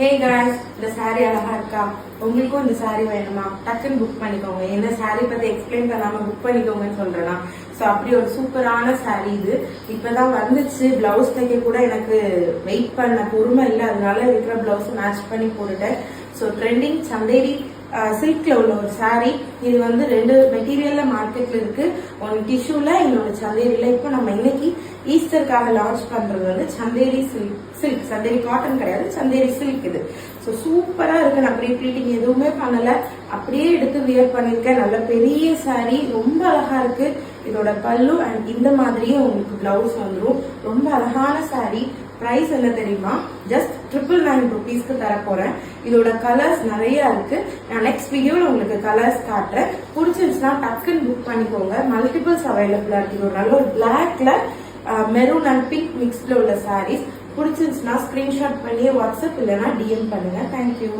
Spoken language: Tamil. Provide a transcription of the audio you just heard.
ஹே காய்ஸ், இந்த சாரி அழகா இருக்கா? உங்களுக்கும் இந்த சாரி வேணுமா? டக்குன்னு புக் பண்ணிக்கோங்க. என்ன சாரி பத்தி எக்ஸ்பிளைன் பண்ணாம புக் பண்ணிக்கோங்கன்னு சொல்றேன்னா, ஸோ அப்படி ஒரு சூப்பரான சாரி இது. இப்பதான் வந்துச்சு. பிளவுஸ் தைக்க கூட எனக்கு வெயிட் பண்ண பொறுமை இல்லை, அதனால இருக்கிற பிளவுஸ் மேட்ச் பண்ணி போட்டுட்டேன். ஸோ ட்ரெண்டிங் சந்தேரி சில்க்ல உள்ள ஒரு சாரி. இது வந்து ரெண்டு மெட்டீரியல்ல மார்க்கெட்ல இருக்கு, ஒன்னு டிஷ்யூல, இன்னொன்று சந்தேரியில. இப்போ நம்ம இன்னைக்கு ஈஸ்டருக்காக லான்ச் பண்றது வந்து சந்தேரி சில்க். சந்தேரி காட்டன் கிடையாது, சந்தேரி சில்க் இது. ஸோ சூப்பரா இருக்கு. நான் ப்ரீ ப்ளீட்டிங் எதுவுமே பண்ணல, அப்படியே எடுத்து வியர் பண்ணிருக்கேன். நல்ல பெரிய சாரி, ரொம்ப அழகா இருக்கு. இதோட பல்லு அண்ட் இந்த மாதிரியே உங்களுக்கு பிளவுஸ் வந்துடும். ரொம்ப அழகான சாரி. பிரைஸ் என்ன தெரியுமா? ஜஸ்ட் 999 rupees தர போறேன். இதோட கலர்ஸ் நிறைய இருக்கு. நான் நெக்ஸ்ட் வீடியோல உங்களுக்கு கலர்ஸ் காட்டுறேன். பிடிச்சிருச்சுன்னா டக்குன்னு புக் பண்ணிக்கோங்க. மல்டிபிள்ஸ் அவைலபிளா இருக்கு. இது ஒரு நல்ல ஒரு பிளாக்ல மெரூன் அண்ட் பிங்க் மிக்ஸ்ல உள்ள சாரீஸ். பிடிச்சிருச்சுன்னா ஸ்கிரீன்ஷாட் பண்ணி வாட்ஸ்அப் இல்லைன்னா டிஎம் பண்ணுங்க. தேங்க்யூ.